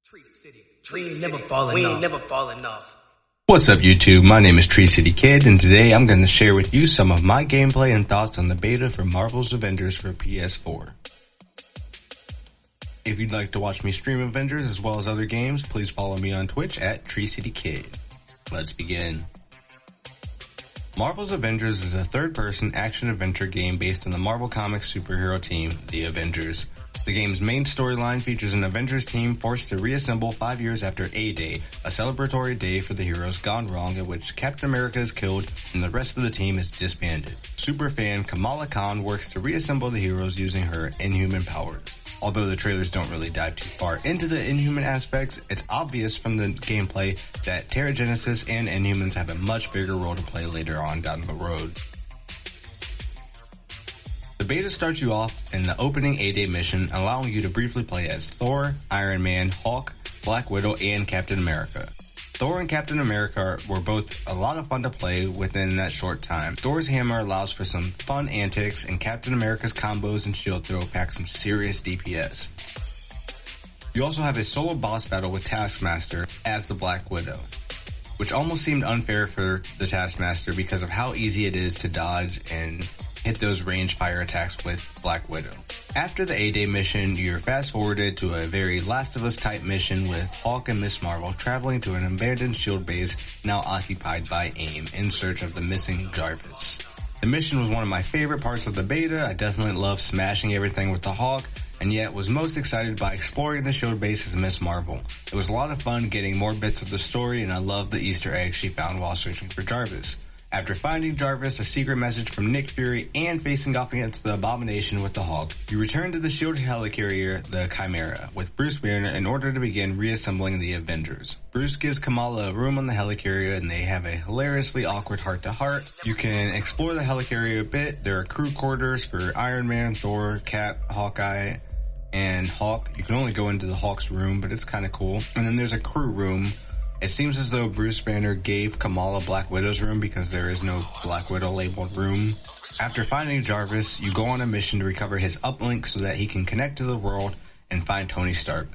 Tree City. We ain't never falling off. What's up YouTube, my name is Tree City Kid, and today I'm going to share with you some of my gameplay and thoughts on the beta for Marvel's Avengers for PS4. If you'd like to watch me stream Avengers as well as other games, please follow me on Twitch at treecitykidd. Let's begin. Marvel's Avengers is a third-person action-adventure game based on the Marvel Comics superhero team, the Avengers. The game's main storyline features an Avengers team forced to reassemble 5 years after A-Day, a celebratory day for the heroes gone wrong in which Captain America is killed and the rest of the team is disbanded. Superfan Kamala Khan works to reassemble the heroes using her inhuman powers. Although the trailers don't really dive too far into the inhuman aspects, it's obvious from the gameplay that Terrigenesis and Inhumans have a much bigger role to play later on down the road. The beta starts you off in the opening A-Day mission, allowing you to briefly play as Thor, Iron Man, Hulk, Black Widow, and Captain America. Thor and Captain America were both a lot of fun to play within that short time. Thor's hammer allows for some fun antics, and Captain America's combos and shield throw pack some serious DPS. You also have a solo boss battle with Taskmaster as the Black Widow, which almost seemed unfair for the Taskmaster because of how easy it is to dodge and hit those range fire attacks with Black Widow. After the A-Day mission, you're fast forwarded to a very Last of Us type mission with Hulk and Ms. Marvel traveling to an abandoned shield base now occupied by AIM in search of the missing Jarvis. The mission was one of my favorite parts of the beta. I definitely loved smashing everything with the Hulk, and yet was most excited by exploring the shield base as Ms. Marvel. It was a lot of fun getting more bits of the story, and I loved the Easter eggs she found while searching for Jarvis. After finding Jarvis, a secret message from Nick Fury, and facing off against the Abomination with the Hulk, you return to the SHIELD helicarrier, the Chimera, with Bruce Banner in order to begin reassembling the Avengers. Bruce gives Kamala a room on the helicarrier, and they have a hilariously awkward heart-to-heart. You can explore the helicarrier a bit. There are crew quarters for Iron Man, Thor, Cap, Hawkeye, and Hulk. You can only go into the Hulk's room, but it's kind of cool. And then there's a crew room. It seems as though Bruce Banner gave Kamala Black Widow's room because there is no Black Widow labeled room. After finding Jarvis, you go on a mission to recover his uplink so that he can connect to the world and find Tony Stark.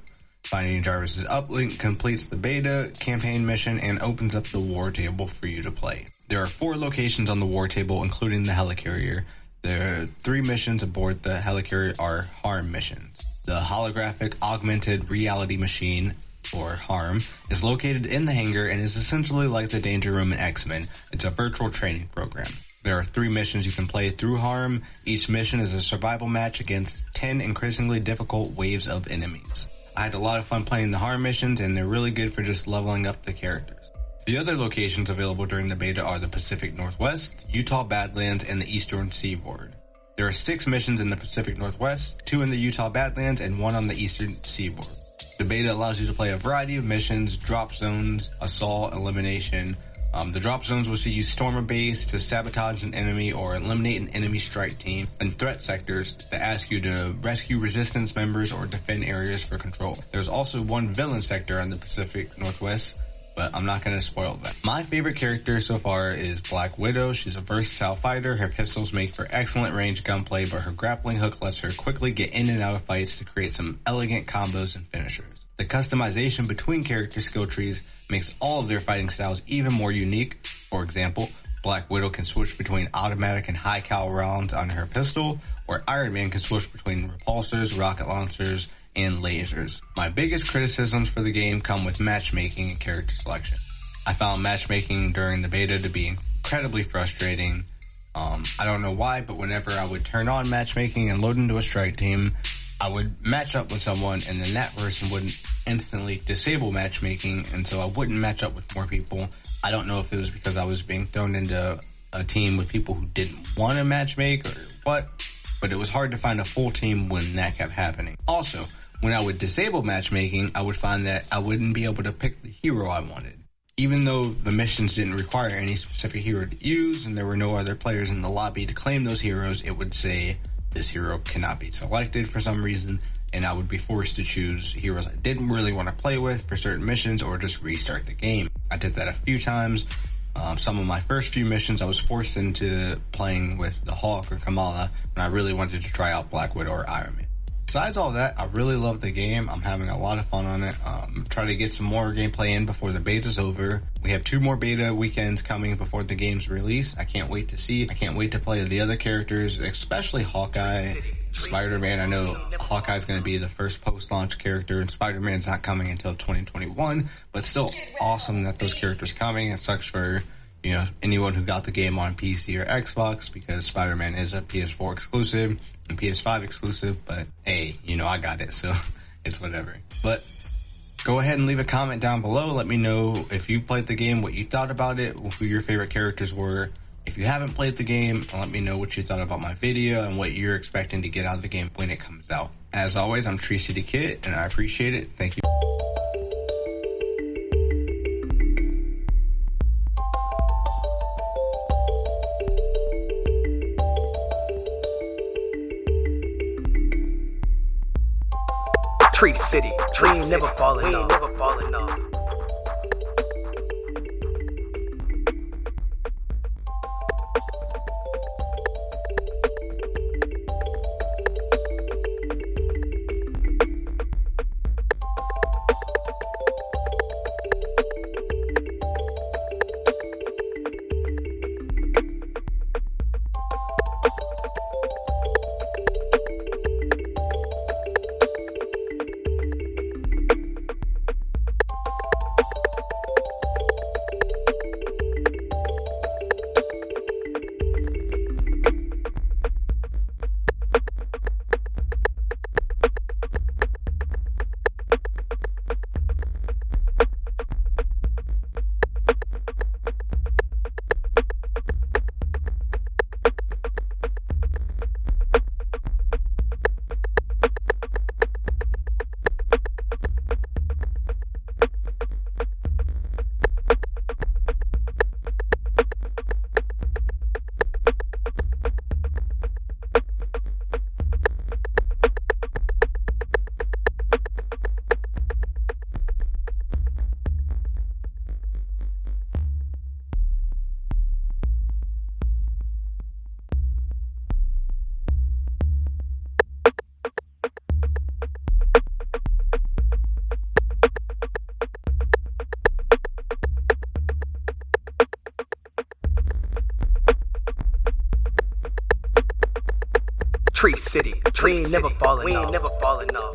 Finding Jarvis's uplink completes the beta campaign mission and opens up the war table for you to play. There are 4 locations on the war table, including the helicarrier. The 3 missions aboard the helicarrier are harm missions. The holographic augmented reality machine, or HARM, is located in the hangar and is essentially like the Danger Room in X-Men. It's a virtual training program. There are 3 missions you can play through HARM. Each mission is a survival match against 10 increasingly difficult waves of enemies. I had a lot of fun playing the HARM missions, and they're really good for just leveling up the characters. The other locations available during the beta are the Pacific Northwest, Utah Badlands, and the Eastern Seaboard. There are 6 missions in the Pacific Northwest, 2 in the Utah Badlands, and 1 on the Eastern Seaboard. The beta allows you to play a variety of missions, drop zones, assault, elimination. The drop zones will see you storm a base to sabotage an enemy or eliminate an enemy strike team, and threat sectors that ask you to rescue resistance members or defend areas for control. There's also 1 villain sector in the Pacific Northwest, but I'm not going to spoil that. My favorite character so far is Black Widow. She's a versatile fighter. Her pistols make for excellent range gunplay, but her grappling hook lets her quickly get in and out of fights to create some elegant combos and finishers. The customization between character skill trees makes all of their fighting styles even more unique. For example, Black Widow can switch between automatic and high caliber rounds on her pistol, or Iron Man can switch between repulsors, rocket launchers, and lasers. My biggest criticisms for the game come with matchmaking and character selection. I found matchmaking during the beta to be incredibly frustrating. I don't know why, but whenever I would turn on matchmaking and load into a strike team, I would match up with someone and then that person would instantly disable matchmaking, and so I wouldn't match up with more people. I don't know if it was because I was being thrown into a team with people who didn't want to matchmake or what, but it was hard to find a full team when that kept happening. Also, when I would disable matchmaking, I would find that I wouldn't be able to pick the hero I wanted. Even though the missions didn't require any specific hero to use and there were no other players in the lobby to claim those heroes, it would say this hero cannot be selected for some reason, and I would be forced to choose heroes I didn't really want to play with for certain missions or just restart the game. I did that a few times. Some of my first few missions I was forced into playing with the Hulk or Kamala when I really wanted to try out Black Widow or Iron Man. Besides all that, I really love the game. I'm having a lot of fun on it. Try to get some more gameplay in before the beta's over. We have 2 more beta weekends coming before the game's release. I can't wait to see. I can't wait to play the other characters, especially Hawkeye, Spider-Man. I know Hawkeye's going to be the first post-launch character, and Spider-Man's not coming until 2021, but still awesome that those characters coming. It sucks for, you know, anyone who got the game on PC or Xbox, because Spider-Man is a PS4 exclusive and PS5 exclusive, but hey, you know, I got it, so it's whatever. But go ahead and leave a comment down below. Let me know if you played the game, what you thought about it, who your favorite characters were. If you haven't played the game, let me know what you thought about my video and what you're expecting to get out of the game when it comes out. As always, I'm treecitykidd, and I appreciate it. Thank you. Tree City, we ain't never falling off. Tree City, we ain't never falling off.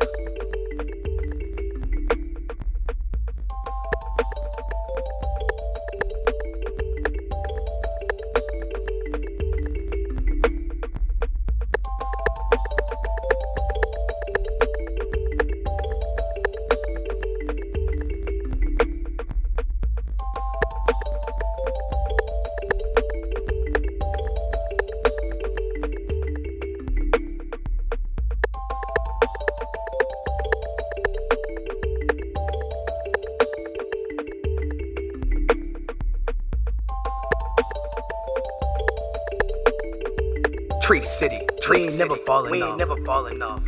Tree City, we ain't never falling off.